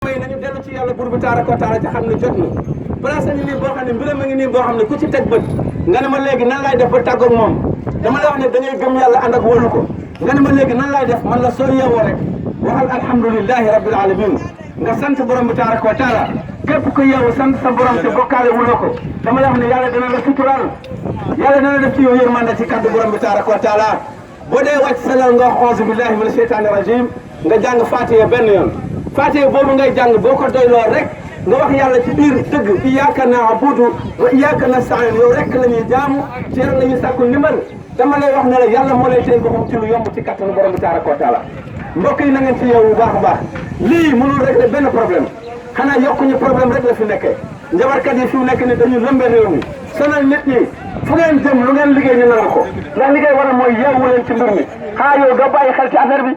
mooy nañu dellu ci yàlla buur bi tabaraka wa taala ci xam ne jot na place ngi nii boo xam ne mbiram a ngi nii boo xam ne ku ci teg bët nga ne ma léegi nan laay def ba tàggoog moom dama la wax ne da ngay gëm yàlla ànd ak wóolu ko nga ne ma léegi nan laay def man la soo yeewoo rek waxal alhamdulillahi rabbil alamin nga sant borom bi tabaraka wa taala képp ku yeewu sant sa borom te bokkaale wuloo ko dama la wax ne yàlla dana la suturaal yàlla dana def ci yow yërmande ci kaddu borom bi tabaraka wa taala boo dee wàcc sa lal nga wax auzu billahi mina sheytaani rajim nga jàng fatiha benn yoon fatiha boobu ngay jàng boo ko doyloo rek nga wax yàlla ci biir dëgg iyyaka na'budu wa iyyaka nasta'in yow rek la ñuy jaamu ci yow la ñuy sàkku ndimbal dama lay wax ne la yàlla moo lay teel boppam ci lu yomb ci kattanu borom bi tabaraka wa taala mbokk yi na ngeen ci yow bu baax a baax lii mënul régler benn problème xanaa yokkuñu problème rek la fi nekkee njabarkat yi fi mu nekk ni dañu lëmbe réew mi sonal nit ñi fu ngeen jëm lu ngeen liggéey ñu nangu ko ndax liggéey war a mooy yeewu leen ci mbir mi xanaa yow doo bàyyi xel ci affaire bi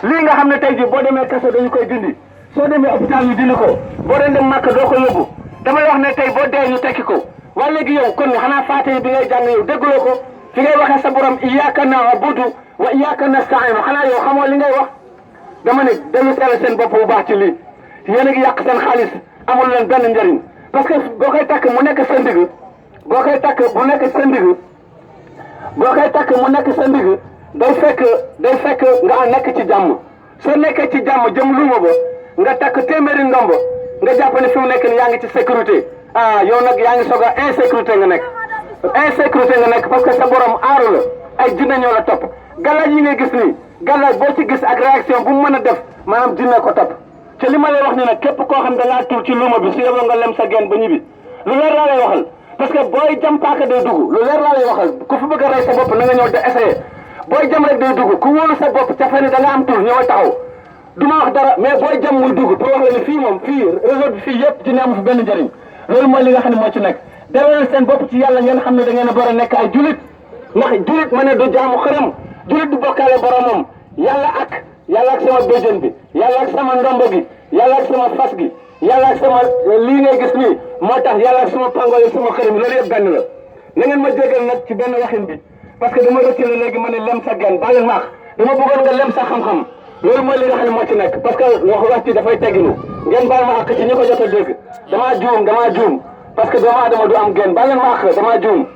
lii nga xam ne tey jii boo demee kaso dañu koy dindi soo demee hôpital ñu dindi ko boo doon dem màkk doo ko yóbbu damay wax ne tey boo dee ñu tekki ko waaye léegi yow kon xanaa faate bi ngay jàng yow dégguloo ko fi ngay waxee sa borom iyyaka na'budu wa iyyaka nasta'in xanaa yow xamoo li ngay wax dama ne dellu seetlu seen bopp bu baax ci lii yéen a ngi yàq seen xaalis amul leen benn njëriñ parce que boo koy takk mu nekk sa ndig boo koy takk mu nekk sa ndig boo koy takk mu nekk sa ndig day fekk nga nekk ci jàmm soo nekkee ci jàmm jëm luuma ba nga takk téeméeri ndombo nga jàpp ne fi mu nekk ni yaa ngi ci sécurité ah yow nag yaa ngi soog a insécurité nga nekk parce que sa borom aaru la ay jinne ñoo la topp galaaj yi ngay gis nii galaaj boo ci gis ak réaction bu mu mën a def maanaam jinne ko topp te li ma lay wax ni nag képp koo xam da ngaa tur ci luuma bi su yeboo nga lem sa geen ba ñibbi lu leer laa lay waxal parce que booy jam paaka day dugg lu leer laa lay waxal ku fi bëgg a rey sa bopp na nga ñëw de essayer booy jam rek day dugg ku wóolu sa bopp ca fene da nga am tur ñëwal taxaw du ma wax dara mais booy jam muy dugg pour wax la ni fii moom fii réseau bi fii yëpp dina amu fi benn njëriñ loolu mooy li nga xam ne moo ci nekk delloo seen bopp ci yàlla ngeen xam ne da ngeen a war a nekk ay julit ndax julit ma ne du jaamu xërëm julit du bokkaale boromam yàlla ak sama béjjën bi yàlla ak sama ndombo gi yàlla ak sama fas gi yàlla ak sama lii ngay gis nii moo tax yàlla ak sama pangool sama xërëm loolu yëpp benn la na ngeen ma jégal nag ci benn waxin bi parce que dama rëccale léegi ma ne lem sa genn baal leen maax dama bëggoon nga lem sa xam-xam loolu mooy li nga xam ne moo ci nekk parce que wax ci dafay tegginu ngeen baal ma àq ci ñi ko jot a dégg damaa juum parce que doomu aadama du am genn baal leen ma àq damaa juum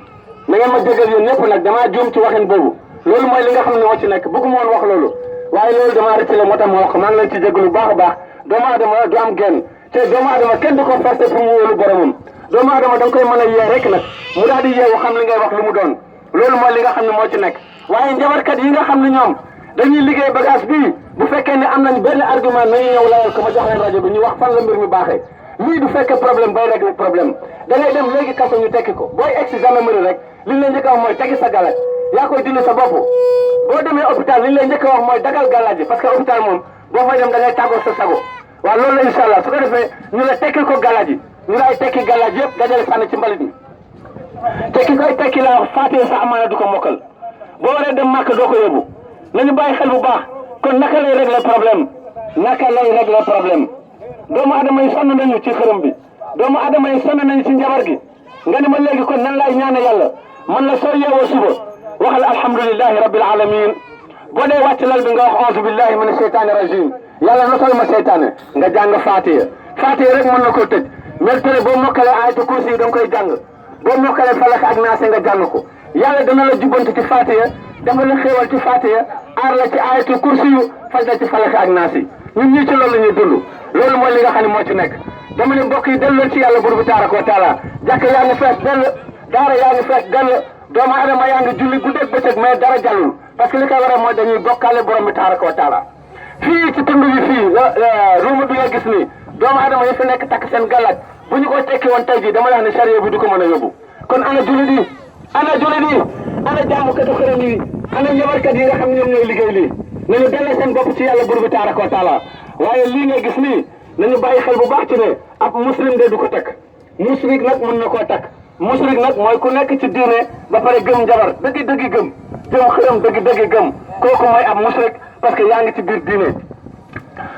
na ngeen ma jégal yéen ñëpp nag damaa juum ci waxin boobu loolu mooy li nga xam ne moo ci nekk bëgguma woon wax loolu waaye loolu damaa rëccale moo tax ma wax maa ngi leen ci jégalu baax a baax doomu aadama du am genn te doomu aadama kenn du ko forcé pour mu wóolu boromam doomu aadama da nga koy mën a yee rek nag mu daal di yeewu xam li ngay wax lu mu doon loolu mooy li nga xam ne moo ci nekk waaye njabarkat yi nga xam ne ñoom dañuy liggéey bagage bii bu fekkee ne am nañ benn argument nañu ñëw layal ko ma jox leen rajo bi ñu wax fan la mbir mi baaxee lii du fekkee problème bay régler problème da ngay dem léegi kaso ñu tekki ko booy egg si gendarmerie rek liñ lay njëkk a wax mooy tekki sa galaj yaa koy dindi sa bopp boo demee hôpital liñ lay njëkk a wax mooy dagal galaj parce que hôpital moom boo fay dem da ngay tàggoo sa sago waaw loolu la incha allah su ko defee ñu la tekkil ko galaj yi ñu lay tekki galaj yëpp dajale sànni ci mbalit mi te ki koy tekki laa wax faatee sa amaana du ko mokkal boo waree dem màkk doo ko yóbbu nañu bàyyi xel bu baax kon naka lay régler problème doomu adama yi sonn nañu ci xërëm bi doomu adama yi sonn nañu ci njabar gi nga ni ma léegi kon nan laay ñaane yàlla man la soo yeewoo suba waxal alhamdulillahi rabbil alamin boo dee wàcc lal bi nga wax auzu billahi mina sheytaani rajim yàlla notal ma seytaane nga jàng faatiya rek mën na ko tëj mel tere boo mokkalee ayatu kursi yi da nga koy jàng boo mokkalee falak ak naase nga jàng ko yàlla dana la jubbanti ci faatiya dafa la xéewal ci faatiya aar la ci ayatu kursi yu faj la ci falak ak naase ñun ñii ci loolu la ñuy dund loolu mooy li nga xam ne moo ci nekk dama ne mbokk yi delloo ci yàlla buur bi tabaraka wa taala jàkk yaa ngi fees dell daara yaa ngi fees dell doomu adama yaa ngi julli guddeeg bëccëg mais dara jàllul parce que li ko waral mooy dañuy bokkaale borom bi tabaraka wa taala fii ci tund yi fii ruuma bi nga gis nii doomu adama yi fi nekk takk seen galaaj bu ñu ko tekki woon tey jii dama la wax ne charia bi du ko mën a yóbbu kon ana jullit yi ana jàmmkatu xërëm yi ana njabarkat yi nga xam ne ñoom ñooy liggéey lii nañu delloo seen bopp ci yàlla buur bi tabaraka wa taala waaye lii nga gis nii nañu bàyyi xel bu baax ci ne ab muslim de du ko takk musrik nag mën na koo takk musrik nag mooy ku nekk ci diine ba pare gëm njabar dëgg gëm xërëm dëgg gëm kooku mooy ab musrik parce que yaa ngi ci biir diine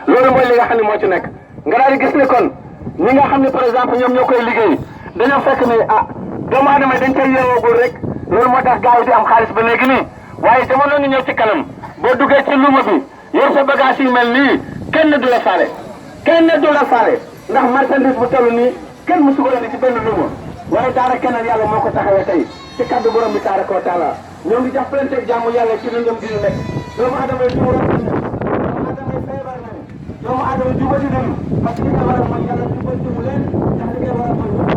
loolu mooy li nga xam ne moo ci nekk nga daal di gis ne kon ñi nga xam ne par exemple ñoom ñoo koy liggéey dañoo fekk ne doomu aadama dañ koy yeewoogul rek loolu moo tax gars yi di am xaalis ba léegi nii waaye jamono ngi ñëw ci kanam boo duggee ci luuma bi yor sa bagage yi mel nii kenn du la faale kenn du la faale ndax marchandise bu toll nii kenn musu ko indi ci benn luuma waaye daara keneen yàlla moo ko taxawee tey ci kaddu borom bi tabaraka wa taala ñoo ngi jàppalante ak jàmm yàlla ci lëndëm gi ñu nekk doomu adama yi tuuram nañu doomu adama yi feebar nañu doomu adama jubati nañu parce que li nga war a mooy yàlla jubatiwu leen ndax li nga war a mooy